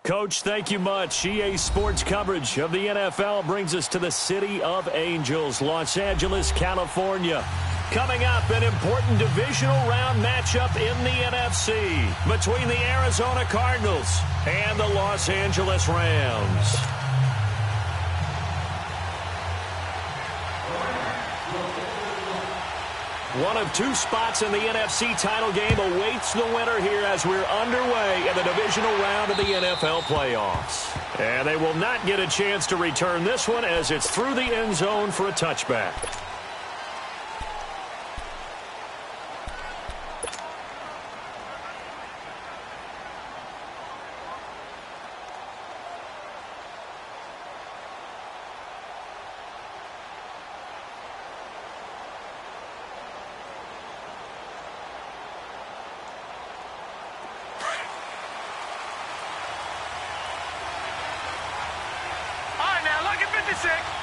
Coach, thank you much. EA Sports coverage of the NFL brings us to the City of Angels, Los Angeles, California. Coming up, an important divisional round matchup in the NFC between the Arizona Cardinals and the Los Angeles Rams. One of two spots in the NFC title game awaits the winner here as we're underway in the divisional round of the NFL playoffs. And they will not get a chance to return this one as it's through the end zone for a touchback.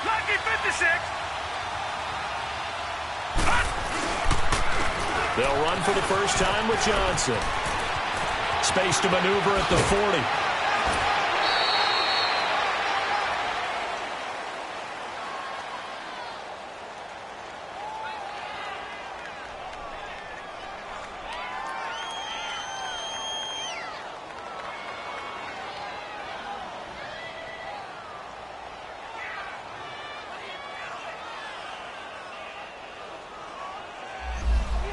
Lucky 56. They'll run for the first time with Johnson. Space to maneuver at the 40.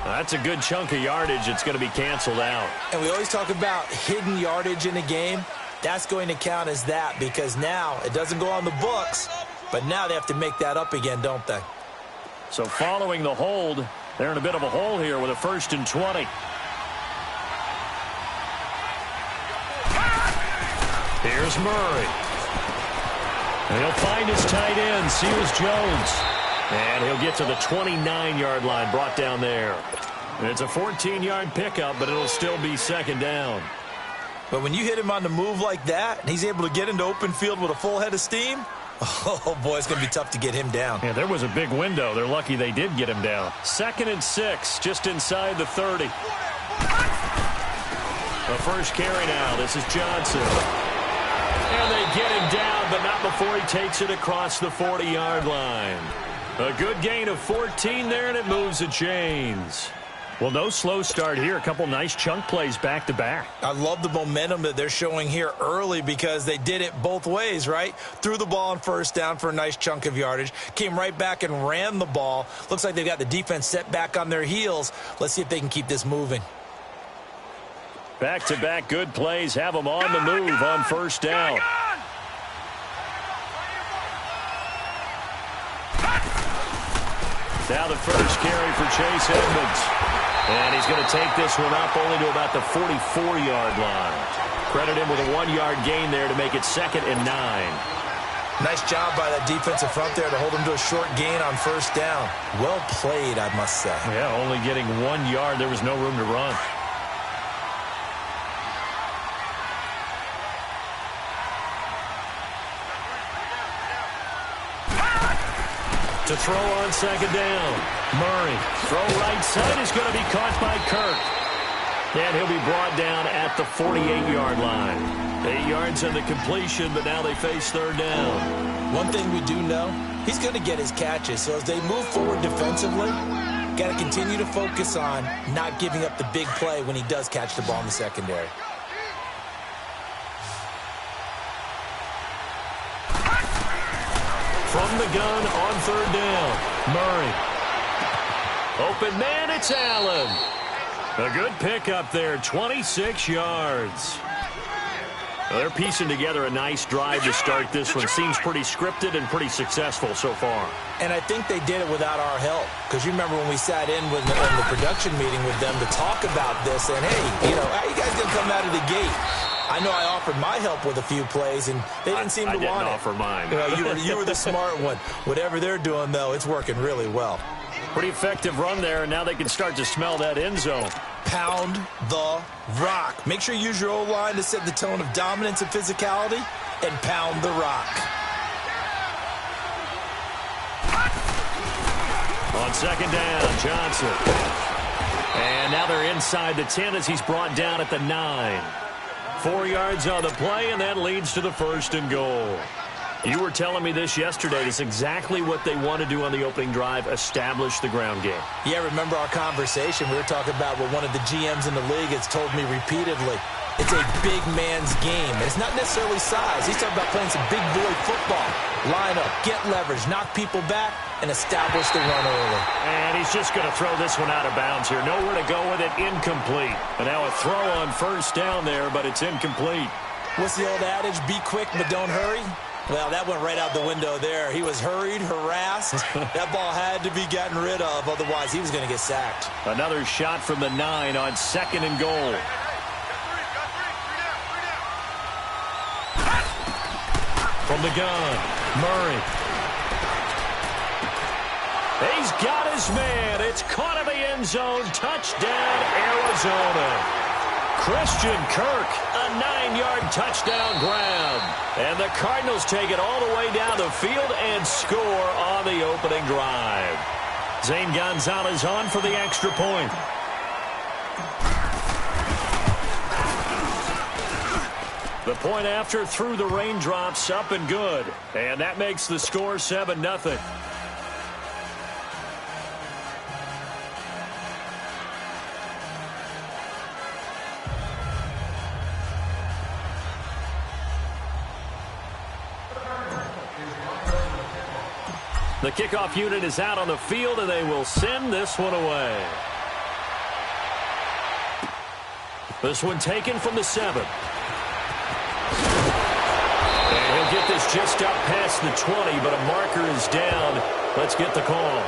That's a good chunk of yardage. It's going to be canceled out. And we always talk about hidden yardage in a game. That's going to count as that because now it doesn't go on the books, but now they have to make that up again, don't they? So following the hold, they're in a bit of a hole here with a 1st and 20. Here's Murray. And he'll find his tight end, Seals-Jones. And he'll get to the 29-yard line, brought down there. It's a 14-yard pickup, but it'll still be second down. But when you hit him on the move like that, and he's able to get into open field with a full head of steam, oh, boy, it's going to be tough to get him down. Yeah, there was a big window. They're lucky they did get him down. 2nd and 6, just inside the 30. The first carry now. This is Johnson. And they get him down, but not before he takes it across the 40-yard line. A good gain of 14 there, and it moves the chains. Well, no slow start here. A couple nice chunk plays back-to-back. I love the momentum that they're showing here early because they did it both ways, right? Threw the ball on first down for a nice chunk of yardage. Came right back and ran the ball. Looks like they've got the defense set back on their heels. Let's see if they can keep this moving. Back-to-back good plays have them on the move on first down. Now the first carry for Chase Edmonds. And he's going to take this one up only to about the 44-yard line. Credit him with a 1-yard gain there to make it 2nd and 9. Nice job by that defensive front there to hold him to a short gain on first down. Well played, I must say. Yeah, only getting 1 yard. There was no room to run. To throw on second down. Murray. Throw right side is going to be caught by Kirk. And he'll be brought down at the 48-yard line. 8 yards in the completion, but now they face third down. One thing we do know, he's going to get his catches. So as they move forward defensively, got to continue to focus on not giving up the big play when he does catch the ball in the secondary. From the gun on third down. Murray. Open man, it's Allen. A good pickup there, 26 yards. Well, they're piecing together a nice drive to start this one. Seems pretty scripted and pretty successful so far. And I think they did it without our help. Because you remember when we sat in with the production meeting with them to talk about this. And, hey, how you guys going to come out of the gate? I know I offered my help with a few plays, and they didn't seem to want it. I didn't offer mine. You were the smart one. Whatever they're doing, though, it's working really well. Pretty effective run there, and now they can start to smell that end zone. Pound the rock. Make sure you use your O-line to set the tone of dominance and physicality, and pound the rock. On second down, Johnson. And now they're inside the 10 as he's brought down at the 9. 4 yards on the play, and that leads to the 1st and goal. You were telling me this yesterday. That's exactly what they want to do on the opening drive, establish the ground game. Yeah, remember our conversation? We were talking about what one of the GMs in the league has told me repeatedly. It's a big man's game. It's not necessarily size. He's talking about playing some big boy football. Line up, get leverage, knock people back, and establish the run early. And he's just going to throw this one out of bounds here. Nowhere to go with it, incomplete. And now a throw on 1st down there, but it's incomplete. What's the old adage? Be quick, but don't hurry. Well, that went right out the window there. He was hurried, harassed. That ball had to be gotten rid of, otherwise he was going to get sacked. Another shot from the 9 on 2nd and goal. From the gun, Murray. He's got his man. It's caught in the end zone. Touchdown, Arizona. Christian Kirk, a 9-yard touchdown grab. And the Cardinals take it all the way down the field and score on the opening drive. Zane Gonzalez on for the extra point. The point after through the raindrops, up and good. And that makes the score 7-0. The kickoff unit is out on the field, and they will send this one away. This one taken from the 7. And he'll get this just up past the 20, but a marker is down. Let's get the call.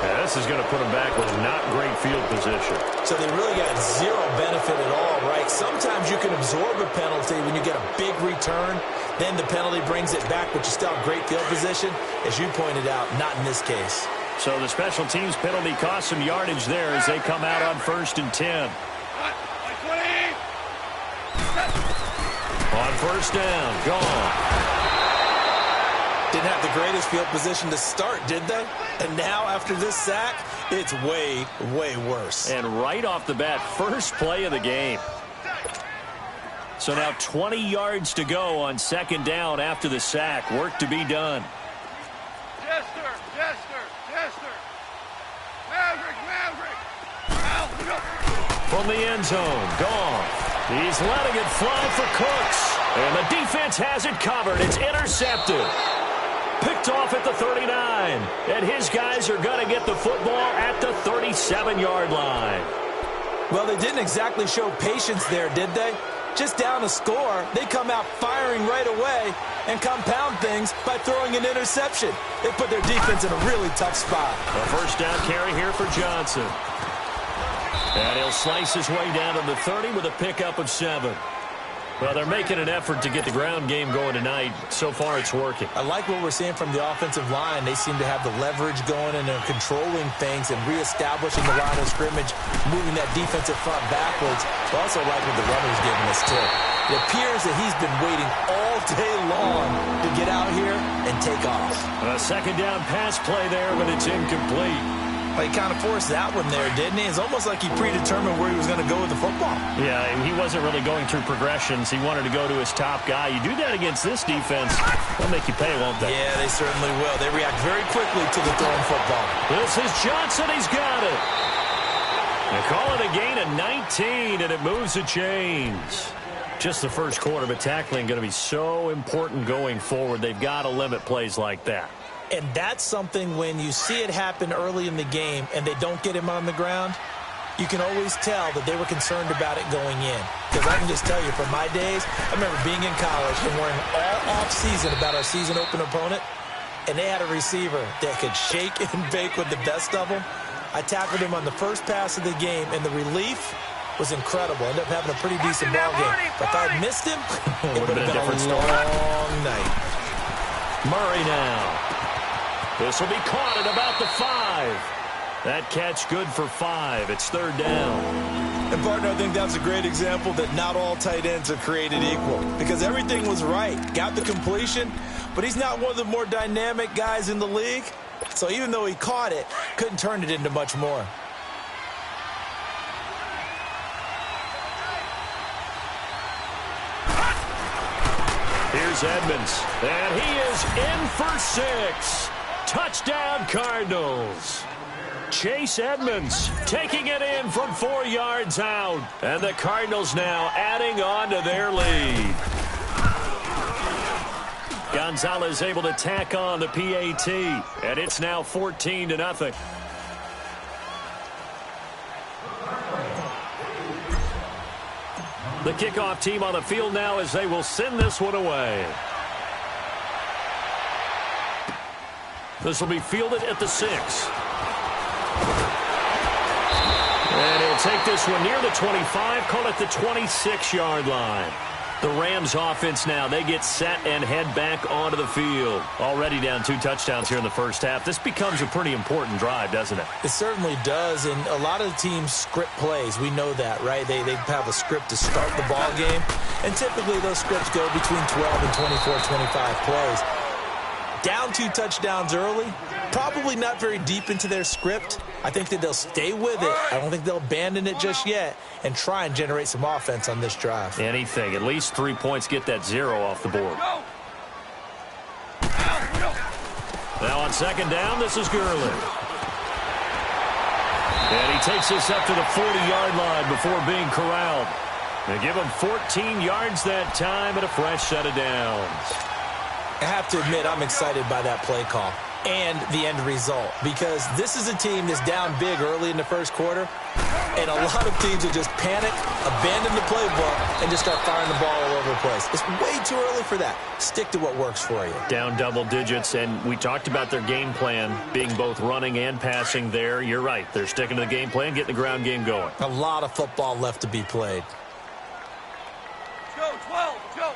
Yeah, this is going to put them back with not great field position. So they really got zero benefit at all, right? Sometimes you can absorb a penalty when you get a big return. Then the penalty brings it back, but you still have great field position. As you pointed out, not in this case. So the special teams penalty cost some yardage there as they come out on 1st and 10. On 1st down, gone. Didn't have the greatest field position to start, did they? And now, after this sack, it's way, way worse. And right off the bat, first play of the game. So now 20 yards to go on 2nd down after the sack. Work to be done. Jester. From the end zone, Goff. He's letting it fly for Cooks. And the defense has it covered. It's intercepted. Picked off at the 39. And his guys are going to get the football at the 37-yard line. Well, they didn't exactly show patience there, did they? Just down a score, they come out firing right away and compound things by throwing an interception. They put their defense in a really tough spot. A 1st down carry here for Johnson. And he'll slice his way down to the 30 with a pickup of 7. Well, they're making an effort to get the ground game going tonight. So far, it's working. I like what we're seeing from the offensive line. They seem to have the leverage going and they're controlling things and reestablishing the line of scrimmage, moving that defensive front backwards. I also like what the runner's giving us, too. It appears that he's been waiting all day long to get out here and take off. A 2nd down pass play there, but it's incomplete. Well, he kind of forced that one there, didn't he? It's almost like he predetermined where he was going to go with the football. Yeah, he wasn't really going through progressions. He wanted to go to his top guy. You do that against this defense, they'll make you pay, won't they? Yeah, they certainly will. They react very quickly to the thrown football. This is Johnson. He's got it. They call it a gain of 19, and it moves the chains. Just the first quarter, but tackling going to be so important going forward. They've got to limit plays like that. And that's something when you see it happen early in the game and they don't get him on the ground, you can always tell that they were concerned about it going in. Because I can just tell you from my days, I remember being in college and worrying all off-season about our season open opponent, and they had a receiver that could shake and bake with the best of them. I tackled him on the first pass of the game, and the relief was incredible. Ended up having a pretty decent ball game. But if I had missed him, it would have been a long night. Murray now. This will be caught at about the 5. That catch good for 5. It's 3rd down. And, partner, I think that's a great example that not all tight ends are created equal. Because everything was right. Got the completion, but he's not one of the more dynamic guys in the league. So even though he caught it, couldn't turn it into much more. Here's Edmonds, and he is in for 6. Touchdown, Cardinals. Chase Edmonds taking it in from 4 yards out. And the Cardinals now adding on to their lead. Gonzalez able to tack on the PAT, and it's now 14-0. The kickoff team on the field now as they will send this one away. This will be fielded at the 6. And he'll take this one near the 25, call it the 26-yard line. The Rams offense now, they get set and head back onto the field. Already down 2 touchdowns here in the first half. This becomes a pretty important drive, doesn't it? It certainly does, and a lot of the teams script plays. We know that, right? They have a script to start the ball game, and typically those scripts go between 12 and 24, 25 plays. Down 2 touchdowns early, probably not very deep into their script. I think that they'll stay with it. I don't think they'll abandon it just yet and try and generate some offense on this drive. Anything. At least 3 points, get that 0 off the board. Now on second down, this is Gurley. And he takes this up to the 40-yard line before being corralled. They give him 14 yards that time and a fresh set of downs. I have to admit, I'm excited by that play call and the end result, because this is a team that's down big early in the first quarter, and a lot of teams will just panic, abandon the playbook, and just start firing the ball all over the place. It's way too early for that. Stick to what works for you. Down double digits, and we talked about their game plan being both running and passing there. You're right. They're sticking to the game plan, getting the ground game going. A lot of football left to be played. Go, 12, go.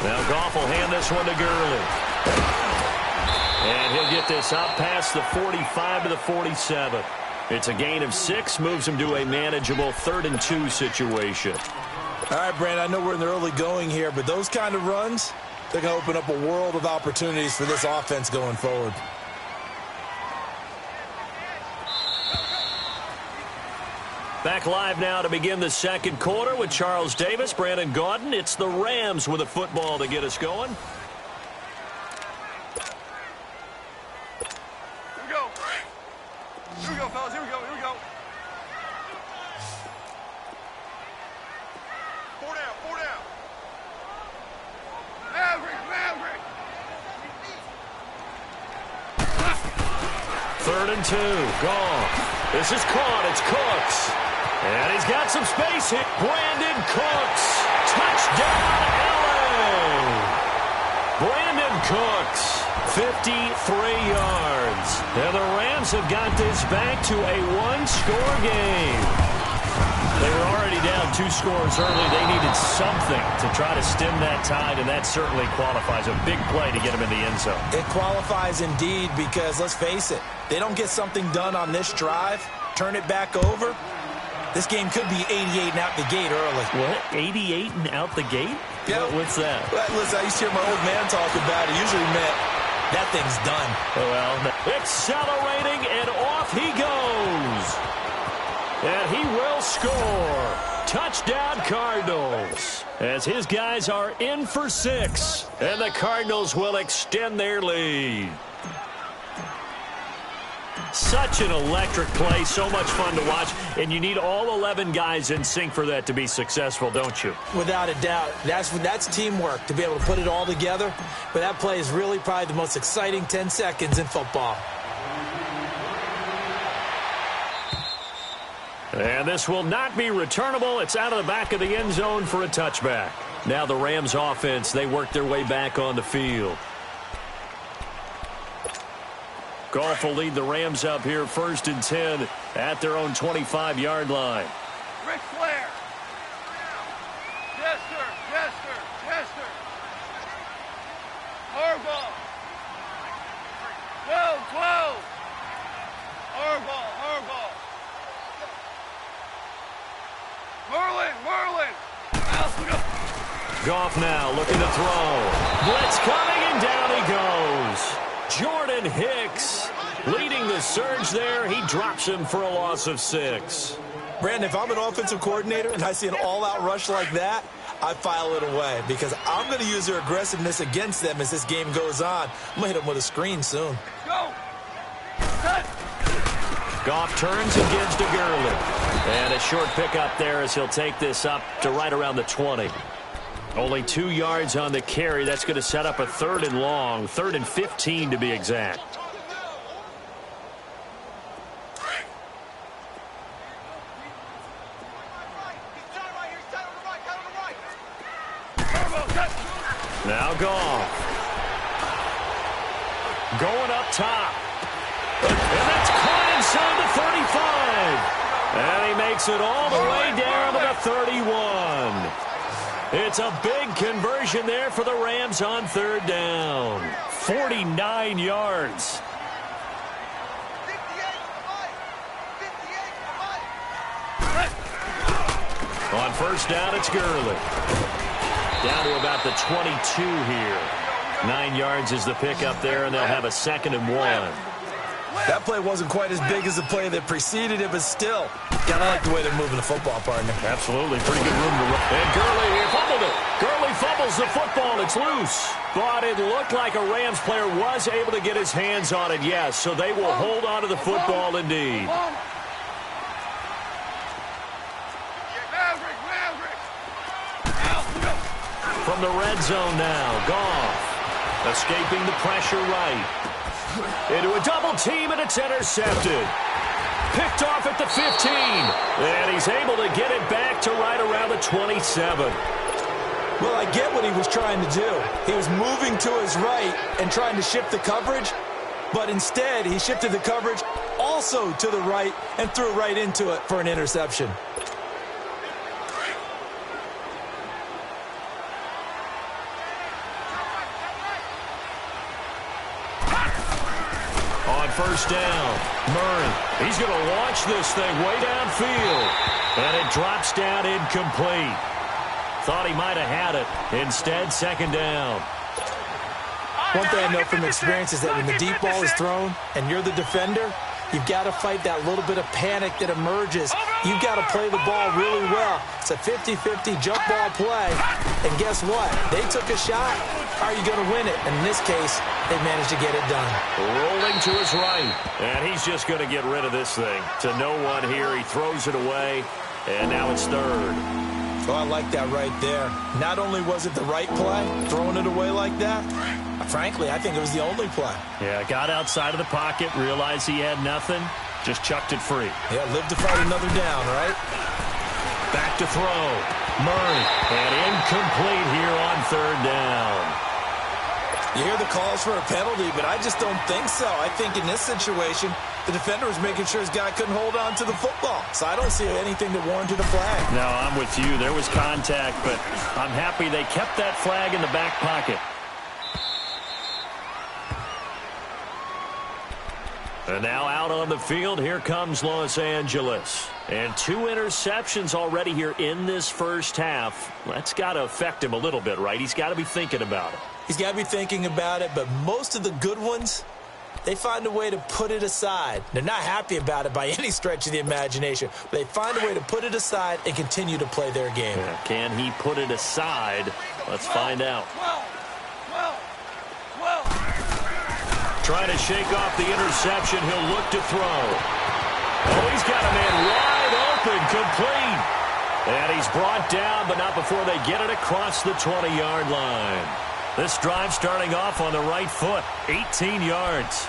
Now Goff will hand this one to Gurley. And he'll get this up past the 45 to the 47. It's a gain of 6, moves him to a manageable 3rd and 2 situation. All right, Brandon, I know we're in the early going here, but those kind of runs, they're going to open up a world of opportunities for this offense going forward. Back live now to begin the second quarter with Charles Davis, Brandon Gaudin. It's the Rams with a football to get us going. Here we go. Here we go, fellas. Here we go. Here we go. 4 down. 4 down. Maverick. 3rd and 2. Goff. This is caught. It's Cooks. And he's got some space here. Brandon Cooks. Touchdown, LA. Brandon Cooks, 53 yards. And the Rams have got this back to a 1-score game. They were already down 2 scores early. They needed something to try to stem that tide, and that certainly qualifies. A big play to get them in the end zone. It qualifies indeed, because let's face it, they don't get something done on this drive, turn it back over, this game could be 88 and out the gate early. What? 88 and out the gate? Yep. What's that? Listen, I used to hear my old man talk about it. Usually meant that thing's done. Well, accelerating, and off he goes. And he will score. Touchdown, Cardinals. As his guys are in for 6. And the Cardinals will extend their lead. Such an electric play, so much fun to watch, and you need all 11 guys in sync for that to be successful, don't you? Without a doubt. That's teamwork, to be able to put it all together. But that play is really probably the most exciting 10 seconds in football. And this will not be returnable. It's out of the back of the end zone for a touchback. Now the Rams offense, they work their way back on the field. Goff will lead the Rams up here 1st and 10 at their own 25-yard line. Ric Flair. Yes, sir. Yes, sir. Yes, sir. Harbaugh. 12. Harbaugh. Merlin. Goff now looking to throw. Blitz coming, and down he goes. Jordan Hicks leading the surge there. He drops him for a loss of 6. Brandon, if I'm an offensive coordinator and I see an all-out rush like that, I file it away because I'm going to use their aggressiveness against them as this game goes on. I'm going to hit them with a screen soon. Go! Cut! Goff turns and gives to Gurley. And a short pickup there as he'll take this up to right around the 20. Only 2 yards on the carry. That's going to set up a 3rd and long, 3rd and 15 to be exact. Now Goff. Going up top. And that's caught inside the 35. And he makes it all the way down to the 31. It's a big conversion there for the Rams on 3rd down. 49 yards. On 1st down, it's Gurley. Down to about the 22 here. 9 yards is the pickup there, and they'll have a 2nd and 1. That play wasn't quite as big as the play that preceded it, but still, gotta like the way they're moving the football, partner. Absolutely, pretty good room to run. And Gurley here fumbled it. Gurley fumbles the football. It's loose. But it looked like a Rams player was able to get his hands on it, yes. So they will hold on to the football indeed. From the red zone now, Goff escaping the pressure right. Into a double team, and it's intercepted. Picked off at the 15. And he's able to get it back to right around the 27. Well, I get what he was trying to do. He was moving to his right and trying to shift the coverage, but instead he shifted the coverage also to the right and threw right into it for an interception. On 1st down, Murray. He's going to launch this thing way downfield. And it drops down incomplete. Thought he might have had it. Instead, 2nd down. One thing I know from experience is that when the deep ball is thrown and you're the defender, you've got to fight that little bit of panic that emerges. You've got to play the ball really well. It's a 50-50 jump ball play. And guess what? They took a shot. Are you going to win it? And in this case, they managed to get it done. Rolling to his right. And he's just going to get rid of this thing. To no one here. He throws it away. And now it's 3rd. Oh, I like that right there. Not only was it the right play, throwing it away like that, frankly, I think it was the only play. Yeah, got outside of the pocket, realized he had nothing, just chucked it free. Yeah, live to fight another down, right? Back to throw. Murray. And incomplete here on 3rd down. You hear the calls for a penalty, but I just don't think so. I think in this situation, the defender was making sure his guy couldn't hold on to the football. So I don't see anything that warranted a flag. No, I'm with you. There was contact, but I'm happy they kept that flag in the back pocket. And now out on the field, here comes Los Angeles. And 2 interceptions already here in this 1st half. That's got to affect him a little bit, right? He's got to be thinking about it. He's got to be thinking about it, but most of the good ones, they find a way to put it aside. They're not happy about it by any stretch of the imagination, but they find a way to put it aside and continue to play their game. Yeah, can he put it aside? Let's find out. Trying to shake off the interception. He'll look to throw. Oh, he's got a man wide open, complete. And he's brought down, but not before they get it across the 20-yard line. This drive starting off on the right foot, 18 yards.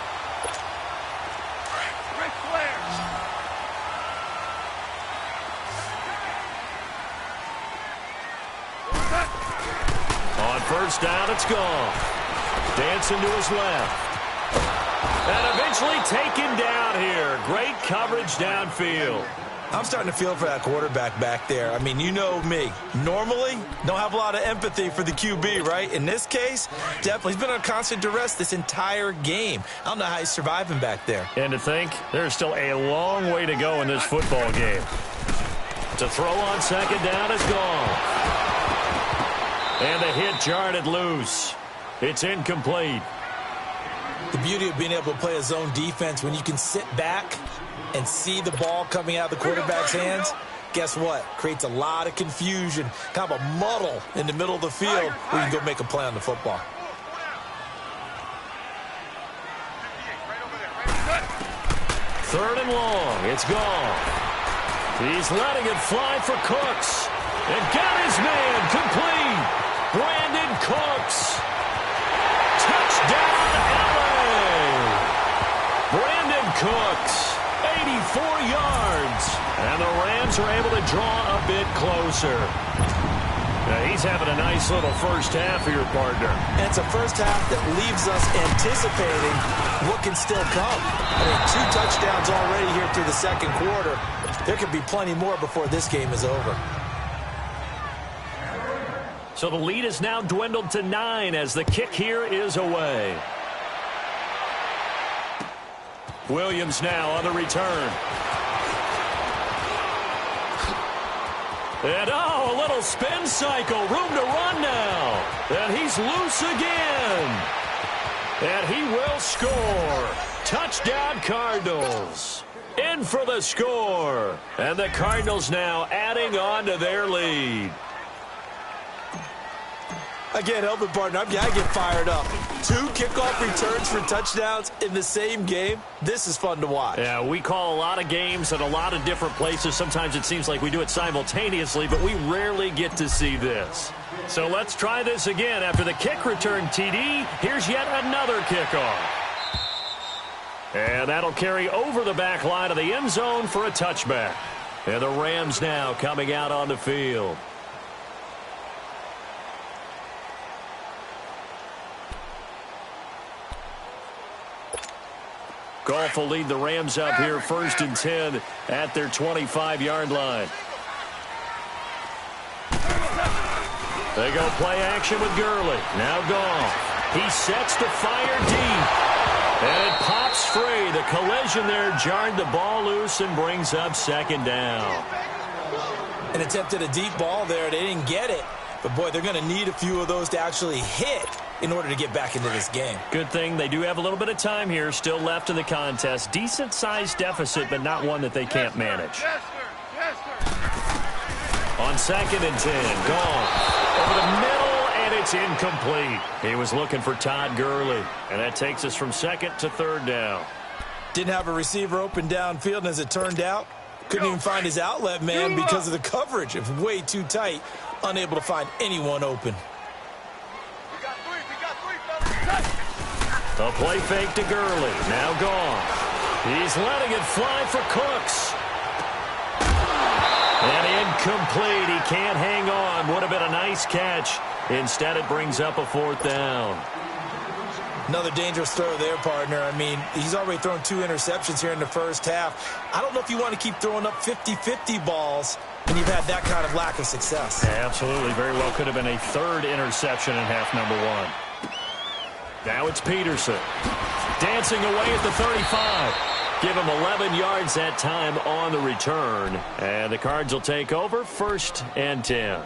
On 1st down, it's Goff. Dancing to his left. And eventually taken down here. Great coverage downfield. I'm starting to feel for that quarterback back there. I mean, you know me. Normally, don't have a lot of empathy for the QB, right? In this case, definitely. He's been on constant duress this entire game. I don't know how he's surviving back there. And to think, there's still a long way to go in this football game. To throw on 2nd down is gone. And the hit jarred it loose. It's incomplete. The beauty of being able to play a zone defense when you can sit back, and see the ball coming out of the quarterback's hands, guess what? Creates a lot of confusion, kind of a muddle in the middle of the field where you can go make a play on the football. Third and long. It's gone. He's letting it fly for Cooks. And got his man complete. Brandon Cooks. Touchdown, LA. Brandon Cooks, 84 yards. And the Rams are able to draw a bit closer. Now he's having a nice little first half here, partner. And it's a first half that leaves us anticipating what can still come. I mean, 2 touchdowns already here through the second quarter. There could be plenty more before this game is over. So the lead is now dwindled to 9 as the kick here is away. Williams now on the return. And a little spin cycle. Room to run now. And he's loose again. And he will score. Touchdown Cardinals. In for the score. And the Cardinals now adding on to their lead. Again, help it, partner. I get fired up. 2 kickoff returns for touchdowns in the same game. This is fun to watch. Yeah, we call a lot of games at a lot of different places. Sometimes it seems like we do it simultaneously, but we rarely get to see this. So let's try this again. After the kick return TD, here's yet another kickoff. And that'll carry over the back line of the end zone for a touchback. And the Rams now coming out on the field. Goff will lead the Rams up here 1st and 10 at their 25-yard line. They go play action with Gurley. Now Goff. He sets to fire deep. And it pops free. The collision there jarred the ball loose and brings up 2nd down. And attempted a deep ball there. They didn't get it. But, boy, they're going to need a few of those to actually hit in order to get back into this game. Good thing they do have a little bit of time here still left in the contest. Decent-sized deficit, but not one that they can't manage. Yes, sir. Yes, sir. On 2nd and 10, Goff over the middle, and it's incomplete. He was looking for Todd Gurley, and that takes us from 2nd to 3rd down. Didn't have a receiver open downfield, and as it turned out, couldn't even find his outlet man because of the coverage. It was way too tight, unable to find anyone open. A play fake to Gurley. Now Goff. He's letting it fly for Cooks. And incomplete. He can't hang on. Would have been a nice catch. Instead, it brings up a 4th down. Another dangerous throw there, partner. I mean, he's already thrown 2 interceptions here in the first half. I don't know if you want to keep throwing up 50-50 balls when you've had that kind of lack of success. Absolutely. Very well could have been a 3rd interception in half number 1. Now it's Peterson. Dancing away at the 35. Give him 11 yards that time on the return. And the Cards will take over 1st and 10.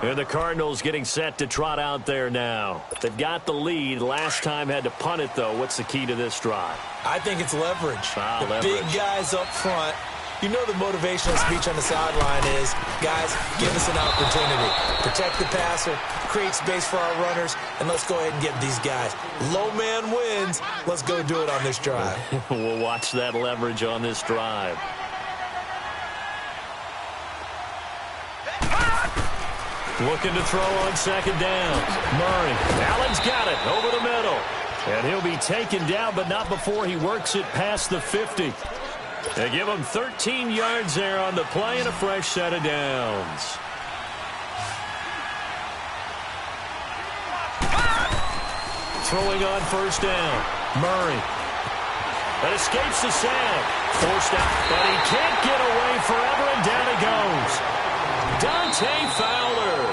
And the Cardinals getting set to trot out there now. They've got the lead. Last time had to punt it, though. What's the key to this drive? I think it's leverage. Leverage. Big guys up front. You know the motivational speech on the sideline is, guys, give us an opportunity. Protect the passer, create space for our runners, and let's go ahead and get these guys. Low man wins. Let's go do it on this drive. We'll watch that leverage on this drive. Looking to throw on 2nd down. Murray. Allen's got it over the middle. And he'll be taken down, but not before he works it past the 50. They give him 13 yards there on the play and a fresh set of downs. Throwing on 1st down. Murray. That escapes the sack. Forced out, but he can't get away forever, and down he goes. Dante Fowler.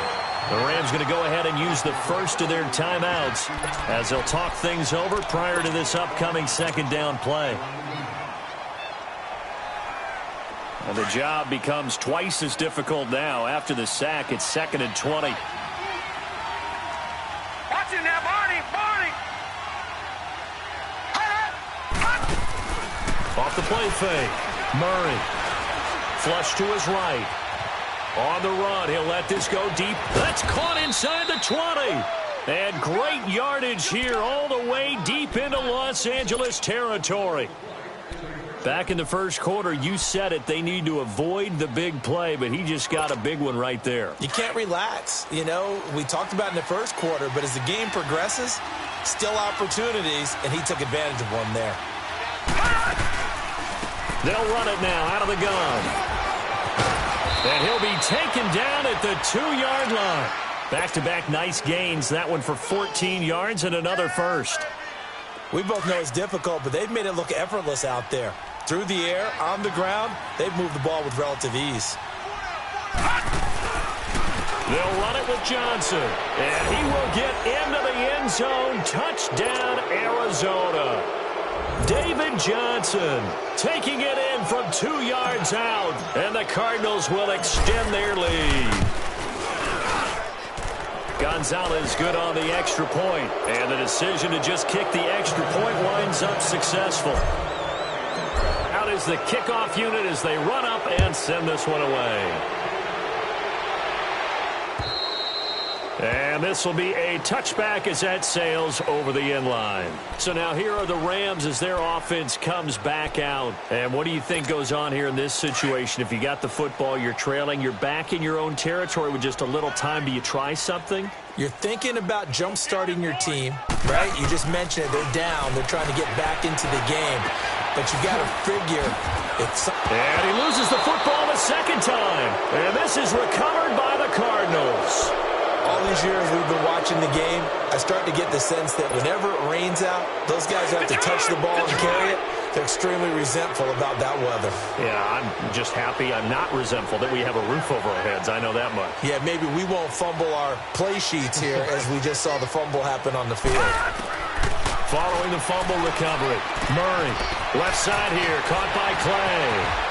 The Rams going to go ahead and use the first of their timeouts as they'll talk things over prior to this upcoming 2nd down play. And the job becomes twice as difficult now. After the sack, it's 2nd and 20. Watch it now, Barney. Barney. On Off the play fake. Murray. Flush to his right. On the run, he'll let this go deep. That's caught inside the 20. And great yardage here all the way deep into Los Angeles territory. Back in the first quarter, you said it, they need to avoid the big play, but he just got a big one right there. You can't relax. You know, we talked about in the first quarter, but as the game progresses, still opportunities, and he took advantage of one there. They'll run it now out of the gun. And he'll be taken down at the 2-yard line. Back-to-back nice gains. That one for 14 yards and another first. We both know it's difficult, but they've made it look effortless out there. Through the air, on the ground, they've moved the ball with relative ease. They'll run it with Johnson. And he will get into the end zone. Touchdown, Arizona. David Johnson taking it in from 2 yards out. And the Cardinals will extend their lead. Gonzalez good on the extra point. And the decision to just kick the extra point winds up successful. Out is the kickoff unit as they run up and send this one away. And this will be a touchback as that sails over the end line. So now here are the Rams as their offense comes back out. And what do you think goes on here in this situation? If you got the football, you're trailing, you're back in your own territory with just a little time. Do you try something? You're thinking about jump-starting your team, right? You just mentioned it. They're down. They're trying to get back into the game. But you got to figure it's... And he loses the football the second time. And this is recovered by the Cardinals. All these years we've been watching the game, I start to get the sense that whenever it rains out, those guys have to touch the ball and carry it. They're extremely resentful about that weather. Yeah, I'm just happy I'm not resentful that we have a roof over our heads. I know that much. Yeah, maybe we won't fumble our play sheets here as we just saw the fumble happen on the field. Following the fumble recovery, Murray, left side here, caught by Clay.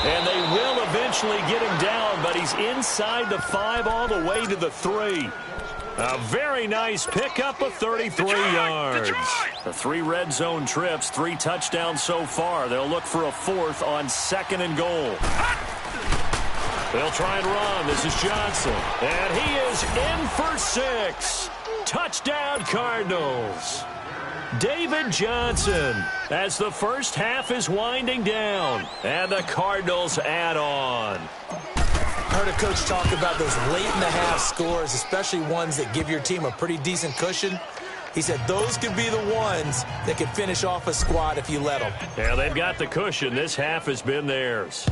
And they will eventually get him down, but he's inside the 5 all the way to the 3. A very nice pickup of 33 yards. The 3 red zone trips, 3 touchdowns so far. They'll look for a 4th on 2nd and goal. They'll try and run. This is Johnson. And he is in for 6. Touchdown, Cardinals. David Johnson as the first half is winding down. And the Cardinals add on. I heard a coach talk about those late-in-the-half scores, especially ones that give your team a pretty decent cushion. He said those could be the ones that could finish off a squad if you let them. Yeah, they've got the cushion. This half has been theirs.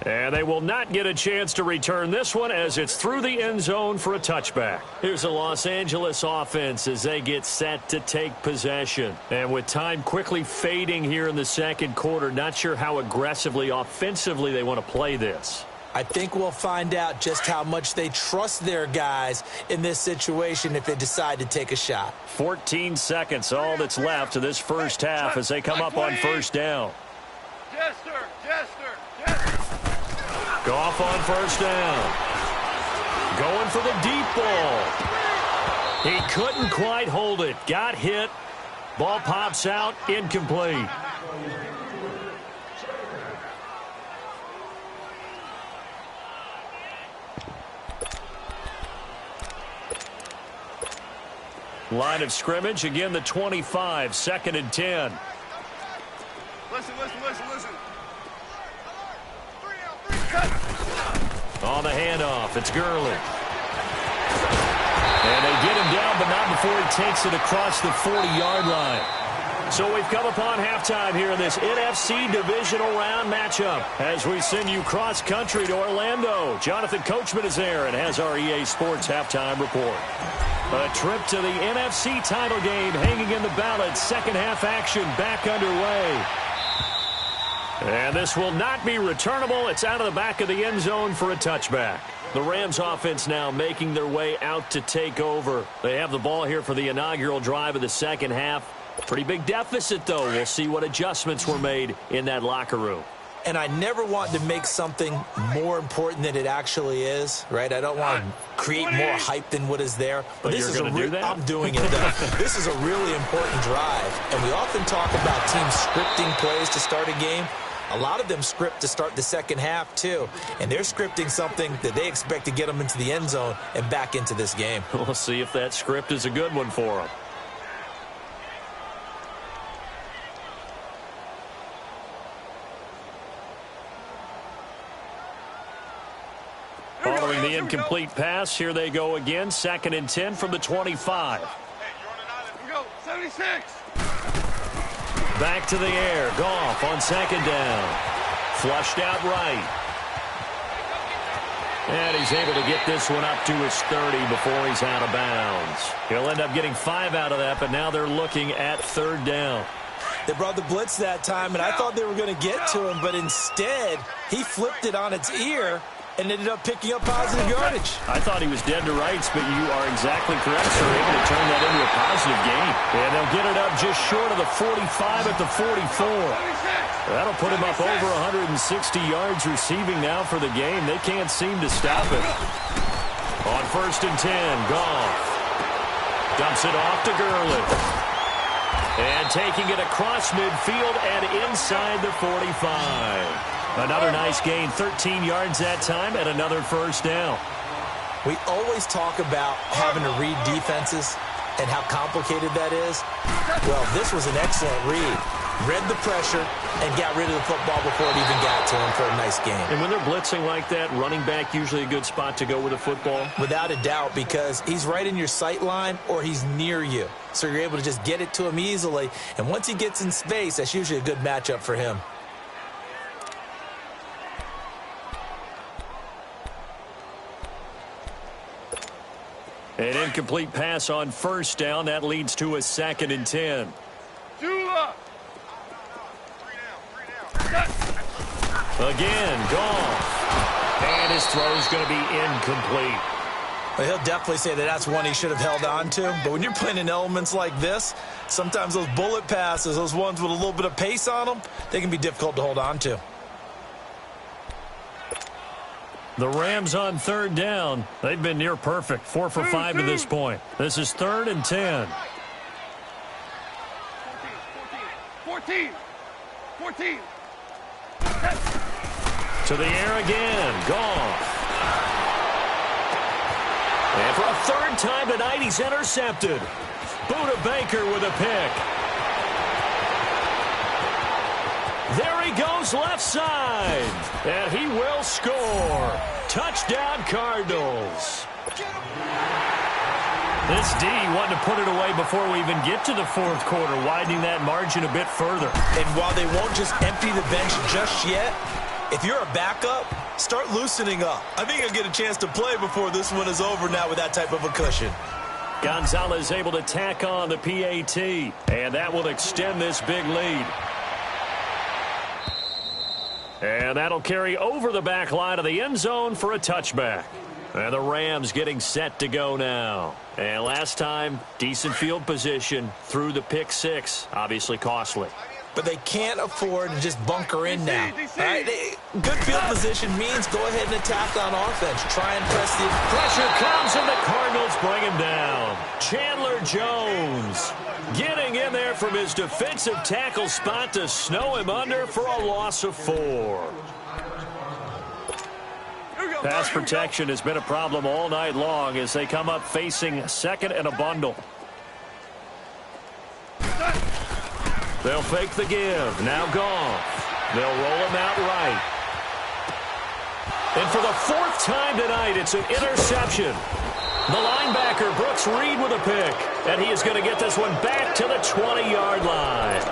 And they will not get a chance to return this one as it's through the end zone for a touchback. Here's the Los Angeles offense as they get set to take possession. And with time quickly fading here in the second quarter, not sure how aggressively, offensively they want to play this. I think we'll find out just how much they trust their guys in this situation if they decide to take a shot. 14 seconds, all that's left of this first half as they come up on first down. Goff on first down. Going for the deep ball. He couldn't quite hold it. Got hit. Ball pops out. Incomplete. Line of scrimmage. Again, the 25. 2nd and 10. Listen. On the handoff, it's Gurley. And they get him down, but not before he takes it across the 40-yard line. So we've come upon halftime here in this NFC divisional round matchup as we send you cross-country to Orlando. Jonathan Coachman is there and has our EA Sports halftime report. A trip to the NFC title game hanging in the balance. Second half action back underway. And this will not be returnable. It's out of the back of the end zone for a touchback. The Rams offense now making their way out to take over. They have the ball here for the inaugural drive of the second half. Pretty big deficit, though. We'll see what adjustments were made in that locker room. and I never want to make something more important than it actually is, right? I don't want to create more hype than what is there. But this is going to do that? I'm doing it, though. This is a really important drive, and we often talk about teams scripting plays to start a game. A lot of them script to start the second half, too. And they're scripting something that they expect to get them into the end zone and back into this game. We'll see if that script is a good one for them. Following the incomplete pass, here they go again. 2nd and 10 from the 25. Hey, you're on an island. Here we go. 76. Back to the air. Goff on 2nd down. Flushed out right. And he's able to get this one up to his 30 before he's out of bounds. He'll end up getting 5 out of that, but now they're looking at 3rd down. They brought the blitz that time, and I thought they were going to get to him, but instead he flipped it on its ear and ended up picking up positive yardage. I thought he was dead to rights, but you are exactly correct, sir. Able to turn that into a positive gain. And they'll get it up just short of the 45 at the 44. That'll put him up over 160 yards receiving now for the game. They can't seem to stop it. On 1st and 10, Goff dumps it off to Gurley. And taking it across midfield and inside the 45. Another nice gain, 13 yards that time, and another 1st down. We always talk about having to read defenses and how complicated that is. Well, this was an excellent read. Read the pressure and got rid of the football before it even got to him for a nice game. And when they're blitzing like that, running back usually a good spot to go with a football? Without a doubt, because he's right in your sight line or he's near you. So you're able to just get it to him easily. And once he gets in space, that's usually a good matchup for him. An incomplete pass on 1st down. That leads to a 2nd and 10. Jula. 3 down. Again, Goff. And his throw's going to be incomplete. Well, he'll definitely say that that's one he should have held on to. But when you're playing in elements like this, sometimes those bullet passes, those ones with a little bit of pace on them, they can be difficult to hold on to. The Rams on 3rd down. They've been near perfect. 4 for 5 to this point. This is 3rd and 10. 14. To the air again. Goff. And for a 3rd time tonight, he's intercepted. Buda Baker with a pick. There he goes left side. And he will score. Touchdown Cardinals. This D wanting to put it away before we even get to the 4th quarter, widening that margin a bit further. And while they won't just empty the bench just yet, if you're a backup, start loosening up. I think you'll get a chance to play before this one is over now with that type of a cushion. Gonzalez able to tack on the PAT, and that will extend this big lead. And that'll carry over the back line of the end zone for a touchback. And the Rams getting set to go now. And last time, decent field position through the pick 6. Obviously costly. But they can't afford to just bunker in now. All right? Good field position means go ahead and attack on offense. Try and press the... Pressure comes and the Cardinals bring him down. Chandler Jones getting in there from his defensive tackle spot to snow him under for a loss of 4. Pass protection has been a problem all night long as they come up facing 2nd and a bundle. They'll fake the give. Now Goff. They'll roll him out right. And for the 4th time tonight, it's an interception. The linebacker, Brooks Reed, with a pick. And he is going to get this one back to the 20-yard line.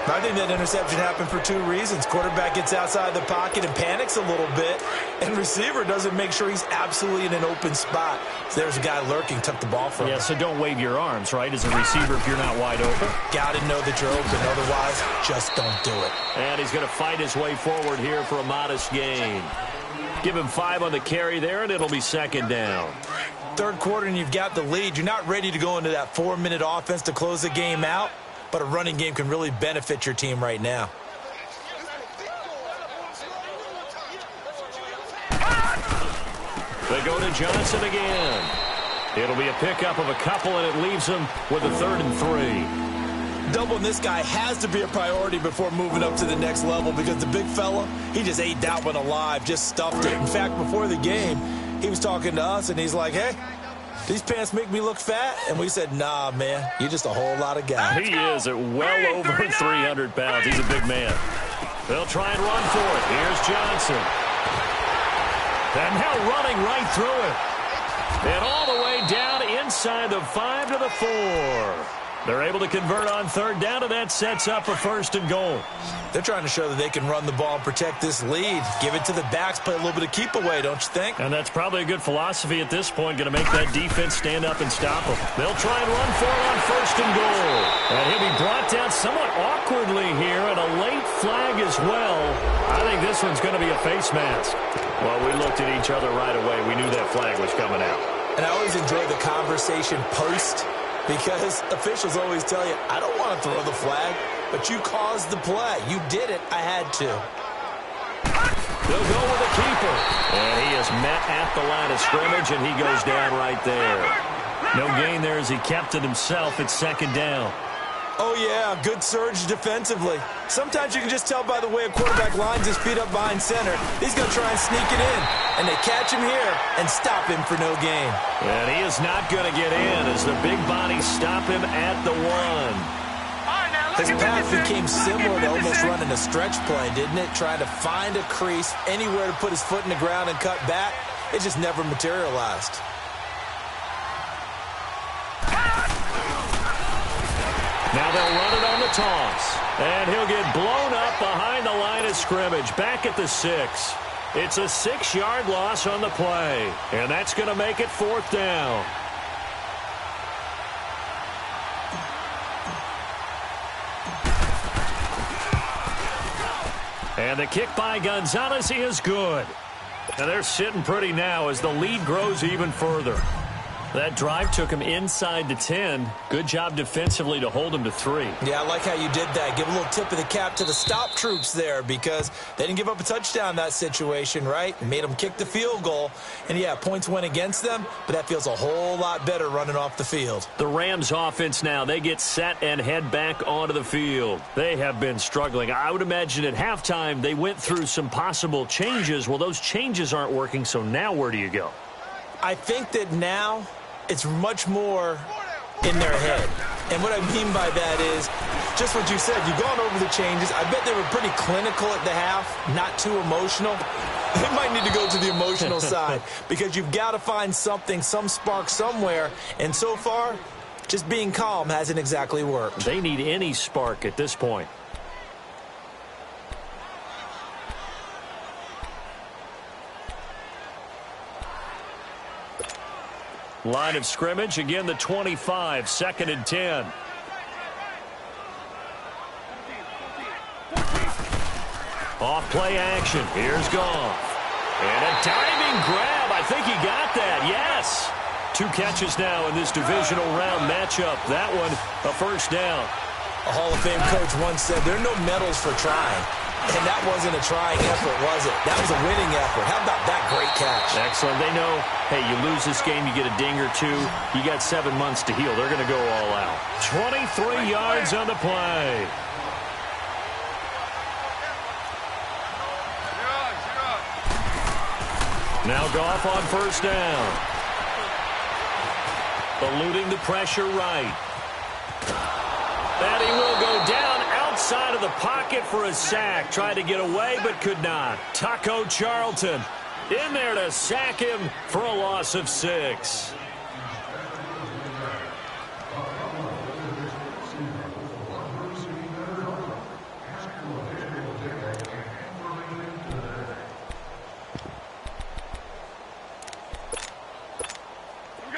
I think that interception happened for 2 reasons. Quarterback gets outside the pocket and panics a little bit, and receiver doesn't make sure he's absolutely in an open spot. So there's a guy lurking, took the ball from him. Yeah, so don't wave your arms, right, as a receiver if you're not wide open. Got to know that you're open. Otherwise, just don't do it. And he's going to fight his way forward here for a modest gain. Give him 5 on the carry there, and it'll be 2nd down. 3rd quarter, and you've got the lead. You're not ready to go into that 4-minute offense to close the game out. But a running game can really benefit your team right now. They go to Johnson again. It'll be a pickup of a couple, and it leaves them with a 3rd and 3. Doubling this guy has to be a priority before moving up to the next level because the big fella, he just ate that one alive, just stuffed it. In fact, before the game, he was talking to us, and he's like, hey, these pants make me look fat? And we said, nah, man, you're just a whole lot of guy. He is at well over 300 pounds. He's a big man. They'll try and run for it. Here's Johnson. And now running right through it. And all the way down inside the 5 to the 4. They're able to convert on 3rd down, and that sets up a 1st and goal. They're trying to show that they can run the ball and protect this lead. Give it to the backs, play a little bit of keep away, don't you think? And that's probably a good philosophy at this point, going to make that defense stand up and stop them. They'll try and run for it on 1st and goal. And he'll be brought down somewhat awkwardly here, and a late flag as well. I think this one's going to be a face mask. Well, we looked at each other right away. We knew that flag was coming out. And I always enjoy the conversation post, because officials always tell you, I don't want to throw the flag, but you caused the play. You did it. I had to. They'll go with the keeper. And he is met at the line of scrimmage, and he goes down right there. No gain there as he kept it himself at 2nd down. Oh, yeah, good surge defensively. Sometimes you can just tell by the way a quarterback lines his feet up behind center. He's going to try and sneak it in. And they catch him here and stop him for no gain. And he is not going to get in as the big bodies stop him at the 1. His path became similar to almost running a stretch play, didn't it? Trying to find a crease, anywhere to put his foot in the ground and cut back. It just never materialized. Now they'll run it on the toss. And he'll get blown up behind the line of scrimmage, back at the 6. It's a 6-yard loss on the play. And that's going to make it 4th down. And the kick by Gonzalez is good. And they're sitting pretty now as the lead grows even further. That drive took him inside the 10. Good job defensively to hold him to 3. Yeah, I like how you did that. Give a little tip of the cap to the stop troops there because they didn't give up a touchdown in that situation, right? Made them kick the field goal. And, yeah, points went against them, but that feels a whole lot better running off the field. The Rams offense now, they get set and head back onto the field. They have been struggling. I would imagine at halftime they went through some possible changes. Well, those changes aren't working, so now where do you go? I think that now it's much more in their head. And what I mean by that is just what you said. You've gone over the changes. I bet they were pretty clinical at the half, not too emotional. They might need to go to the emotional side because you've got to find something, some spark somewhere. And so far, just being calm hasn't exactly worked. They need any spark at this point. Line of scrimmage, again the 25, 2nd and 10. Off play action, here's Goff. And a diving grab, I think he got that, yes. 2 catches now in this divisional round matchup. That one, a 1st down. A Hall of Fame coach once said, there are no medals for trying. And that wasn't a trying effort, was it? That was a winning effort. How about that great catch? Excellent. They know, hey, you lose this game, you get a ding or 2. You got 7 months to heal. They're going to go all out. 23 yards on the play. Now Goff on 1st down. Eluding the pressure right. And he will go down outside of the pocket for a sack. Tried to get away, but could not. Taco Charlton in there to sack him for a loss of 6.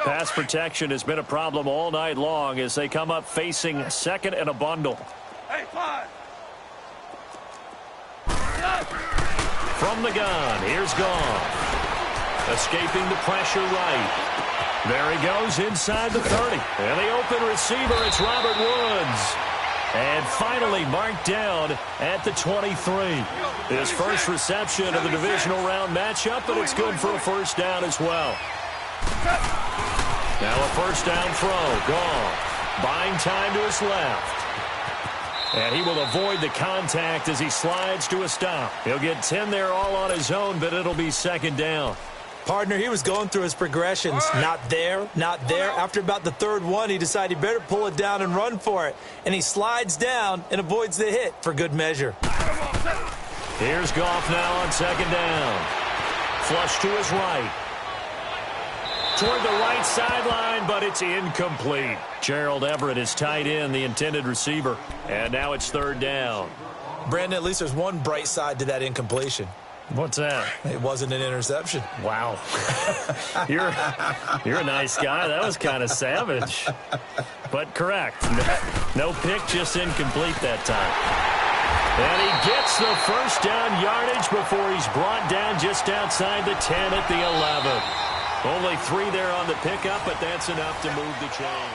Pass protection has been a problem all night long as they come up facing 2nd and a bundle. Hey, 5. From the gun, here's Goff. Escaping the pressure right. There he goes inside the 30. And the open receiver, it's Robert Woods. And finally marked down at the 23. His first reception of the divisional round matchup, but it's good for a first down as well. Now a first down throw. Gone. Buying time to his left. And he will avoid the contact as he slides to a stop. He'll get 10 there all on his own, but it'll be second down. Partner, he was going through his progressions. Not there, not there. After about the third one, he decided he better pull it down and run for it. And he slides down and avoids the hit for good measure. Here's Goff now on second down. Flush to his right. Toward the right sideline, but it's incomplete. Gerald Everett is tight end, the intended receiver. And now it's third down. Brandon, at least there's one bright side to that incompletion. What's that? It wasn't an interception. Wow. You're a nice guy. That was kind of savage. But correct. No pick, just incomplete that time. And he gets the first down yardage before he's brought down just outside the 10 at the 11. Only 3 there on the pickup, but that's enough to move the chain.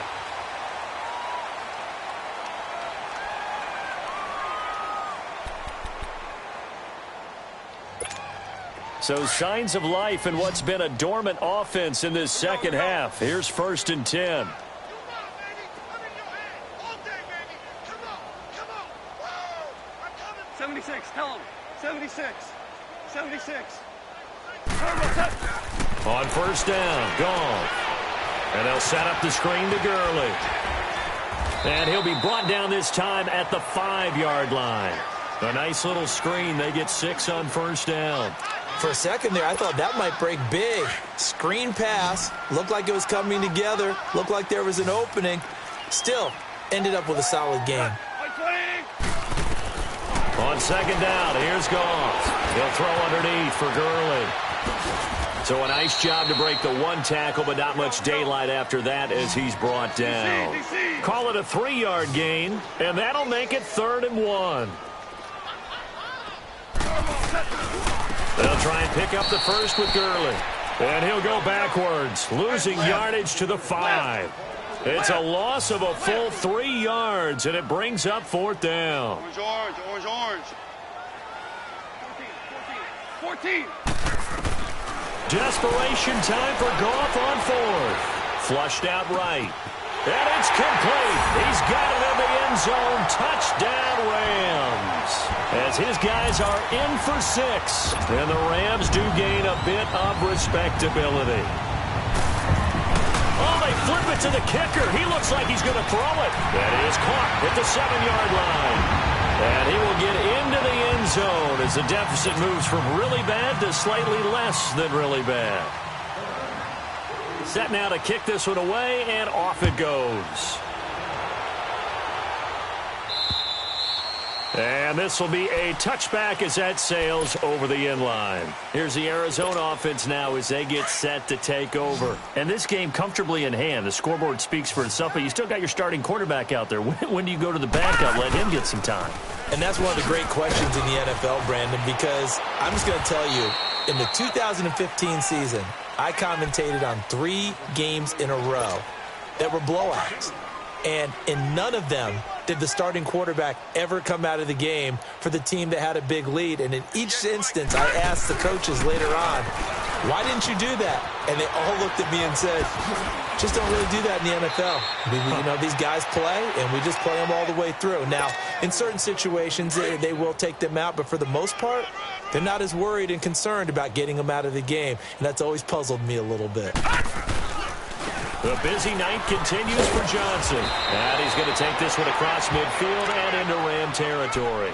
So signs of life in what's been a dormant offense in this second half. Here's first and 10. 76, tell him. 76. 76. On first down, gone. And they'll set up the screen to Gurley. And he'll be brought down this time at the 5-yard line. A nice little screen. They get 6 on first down. For a second there, I thought that might break big. Screen pass. Looked like it was coming together. Looked like there was an opening. Still, ended up with a solid game. On second down, here's Goff. He'll throw underneath for Gurley. So a nice job to break the 1 tackle, but not much daylight after that as he's brought down. Call it a 3-yard gain, and that'll make it 3rd and 1. They'll try and pick up the first with Gurley. And he'll go backwards, losing yardage to the 5. It's a loss of a full 3 yards, and it brings up 4th down. Orange. 14. Desperation time for Goff on 4th. Flushed out right. And it's complete. He's got it in the end zone. Touchdown, Rams. As his guys are in for 6. And the Rams do gain a bit of respectability. Oh, they flip it to the kicker. He looks like he's going to throw it. That is caught at the 7-yard line. And he will get into the end zone as the deficit moves from really bad to slightly less than really bad. Set now to kick this one away, and off it goes. And this will be a touchback as that sails over the end line. Here's the Arizona offense now as they get set to take over. And this game comfortably in hand. The scoreboard speaks for itself, but you still got your starting quarterback out there. When do you go to the backup? Let him get some time. And that's one of the great questions in the NFL, Brandon, because I'm just going to tell you, in the 2015 season, I commentated on 3 games in a row that were blowouts. And in none of them did the starting quarterback ever come out of the game for the team that had a big lead. And in each instance, I asked the coaches later on, why didn't you do that? And they all looked at me and said, just don't really do that in the NFL. You know, these guys play, and we just play them all the way through. Now, in certain situations, they will take them out, but for the most part, they're not as worried and concerned about getting them out of the game. And that's always puzzled me a little bit. The busy night continues for Johnson. And he's going to take this one across midfield and into Ram territory.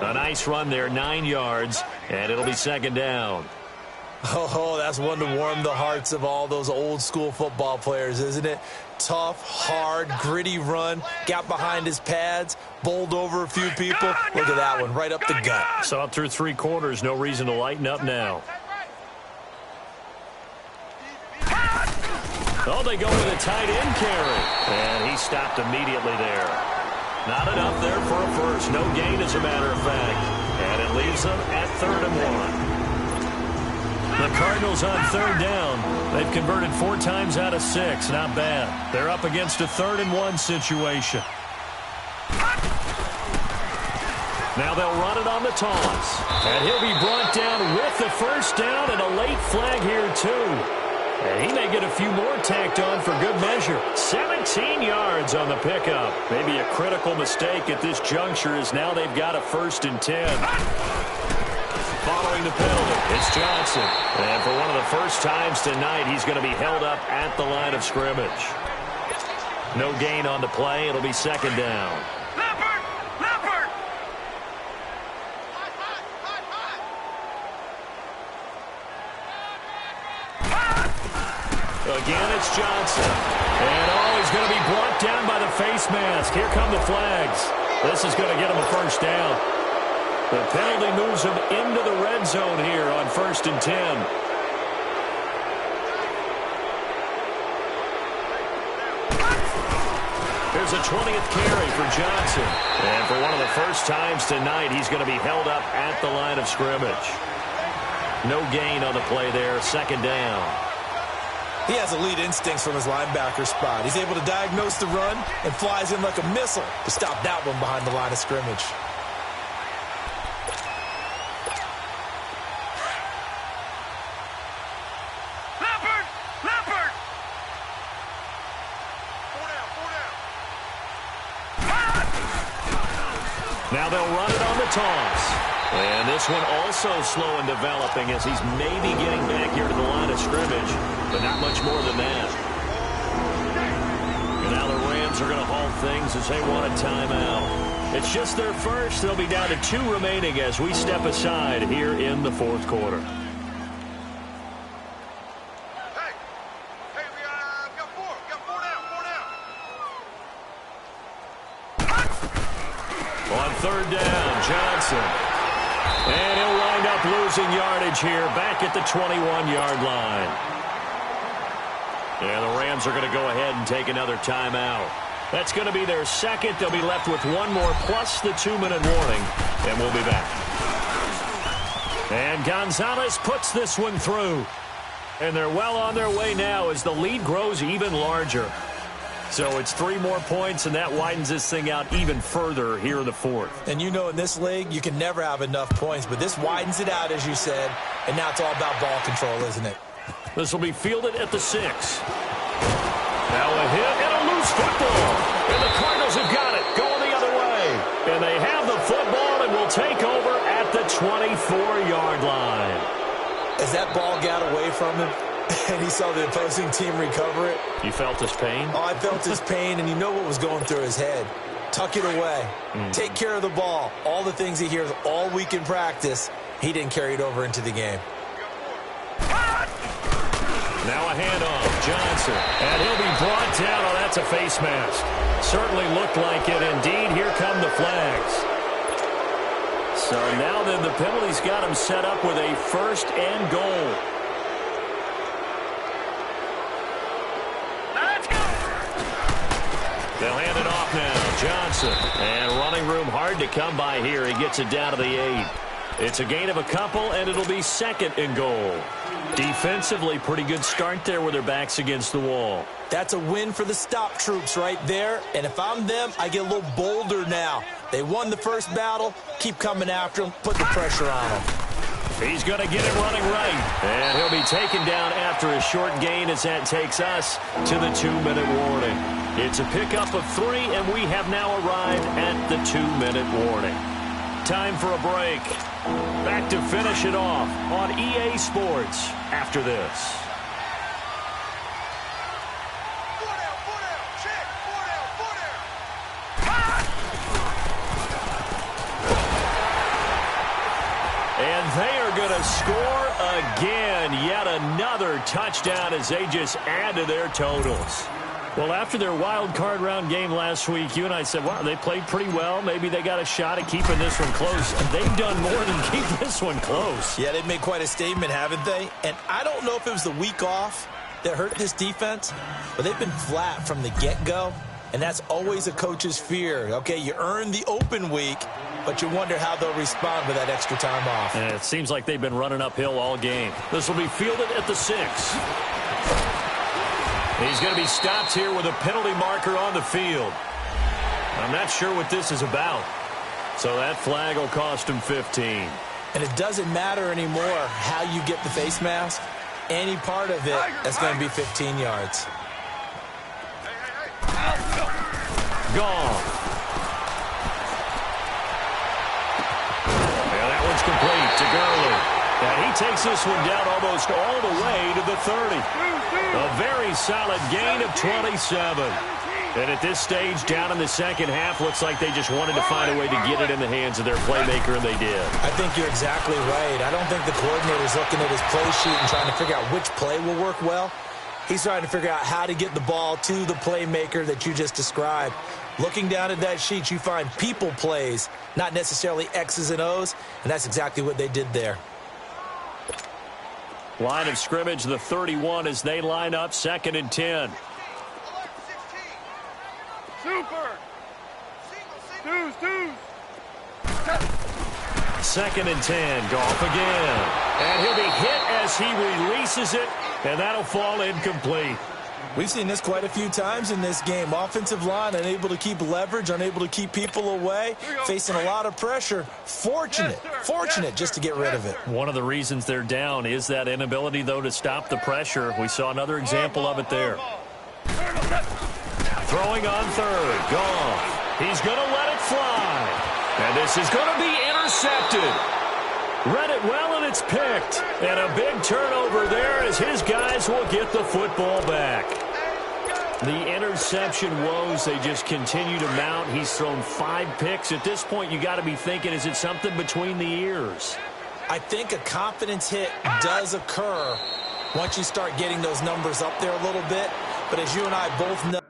A nice run there, 9 yards, and it'll be second down. Oh, that's one to warm the hearts of all those old school football players, isn't it? Tough, hard, gritty run. Got behind his pads, bowled over a few people. Look at that one, right up the gut. Saw it through 3 quarters. No reason to lighten up now. Oh, they go with a tight end carry. And he stopped immediately there. Not enough there for a first. No gain, as a matter of fact. And it leaves them at 3rd and 1. The Cardinals on 3rd down. They've converted 4 times out of 6. Not bad. They're up against a 3rd and 1 situation. Now they'll run it on the toss. And he'll be brought down with the first down and a late flag here, too. And he may get a few more tacked on for good measure. 17 yards on the pickup. Maybe a critical mistake at this juncture as now they've got a 1st and 10. Following the penalty, it's Johnson. And for one of the first times tonight, he's going to be held up at the line of scrimmage. No gain on the play. It'll be 2nd down. Again, it's Johnson. And, he's going to be brought down by the face mask. Here come the flags. This is going to get him a 1st down. The penalty moves him into the red zone here on 1st and 10. Here's a 20th carry for Johnson. And for one of the first times tonight, he's going to be held up at the line of scrimmage. No gain on the play there, 2nd down. He has elite instincts from his linebacker spot. He's able to diagnose the run and flies in like a missile to stop that one behind the line of scrimmage. Leopard! 4 down. Now they'll run it on the toss. And this one also slow in developing as he's maybe getting back here to the line of scrimmage, but not much more than that. And now the Rams are going to halt things as they want a timeout. It's just their first. They'll be down to 2 remaining as we step aside here in the 4th quarter. Hey, we got 4. We got 4 down. On 3rd down, Johnson. And he'll wind up losing yardage here back at the 21-yard line. And the Rams are going to go ahead and take another timeout. That's going to be their 2nd. They'll be left with 1 more plus the 2-minute warning. And we'll be back. And Gonzalez puts this one through. And they're well on their way now as the lead grows even larger. So it's 3 more points, and that widens this thing out even further here in the 4th. And you know in this league, you can never have enough points, but this widens it out, as you said, and now it's all about ball control, isn't it? This will be fielded at the 6. Now a hit and a loose football. And the Cardinals have got it, going the other way. And they have the football and will take over at the 24-yard line. As that ball got away from him, and he saw the opposing team recover it. You felt his pain? Oh, I felt his pain, and you know what was going through his head. Tuck it away. Take care of the ball. All the things he hears all week in practice, he didn't carry it over into the game. Now a handoff, Johnson. And he'll be brought down. Oh, that's a face mask. Certainly looked like it. Indeed, here come the flags. So now then the penalty's got him set up with a 1st and goal. They'll hand it off now. Johnson. And running room hard to come by here. He gets it down to the 8. It's a gain of a couple, and it'll be 2nd and goal. Defensively, pretty good start there with their backs against the wall. That's a win for the stop troops right there. And if I'm them, I get a little bolder now. They won the first battle. Keep coming after them. Put the pressure on them. He's going to get it running right. And he'll be taken down after a short gain as that takes us to the 2-minute warning. It's a pickup of 3, and we have now arrived at the 2-minute warning. Time for a break. Back to finish it off on EA Sports after this. 4 down. Check. 4 down. And they are going to score again. Yet another touchdown as they just add to their totals. Well, after their wild card round game last week, you and I said, wow, they played pretty well. Maybe they got a shot at keeping this one close. And they've done more than keep this one close. Yeah, they've made quite a statement, haven't they? And I don't know if it was the week off that hurt this defense, but they've been flat from the get-go. And that's always a coach's fear. Okay, you earn the open week, but you wonder how they'll respond with that extra time off. And it seems like they've been running uphill all game. This will be fielded at the 6. He's going to be stopped here with a penalty marker on the field. I'm not sure what this is about. So that flag will cost him 15. And it doesn't matter anymore how you get the face mask. Any part of it, that's going to be 15 yards. Gone. And that one's complete to Gurley. And he takes this one down almost all the way to the 30. A very solid gain of 27. And at this stage, down in the second half, looks like they just wanted to find a way to get it in the hands of their playmaker, and they did. I think you're exactly right. I don't think the coordinator's looking at his play sheet and trying to figure out which play will work well. He's trying to figure out how to get the ball to the playmaker that you just described. Looking down at that sheet, you find people plays, not necessarily X's and O's, and that's exactly what they did there. Line of scrimmage, the 31 as they line up, 2nd and 10. Super. Deuce. 2nd and 10. Goff again. And he'll be hit as he releases it, and that'll fall incomplete. We've seen this quite a few times in this game. Offensive line unable to keep leverage, unable to keep people away, facing a lot of pressure. Fortunate just to get rid of it. One of the reasons they're down is that inability, though, to stop the pressure. We saw another example of it there. Throwing on 3rd. Goff. He's going to let it fly. And this is going to be intercepted. Read it well, and it's picked. And a big turnover there as his guys will get the football back. The interception woes, they just continue to mount. He's thrown 5 picks. At this point, you got to be thinking, is it something between the ears? I think a confidence hit does occur once you start getting those numbers up there a little bit. But as you and I both know,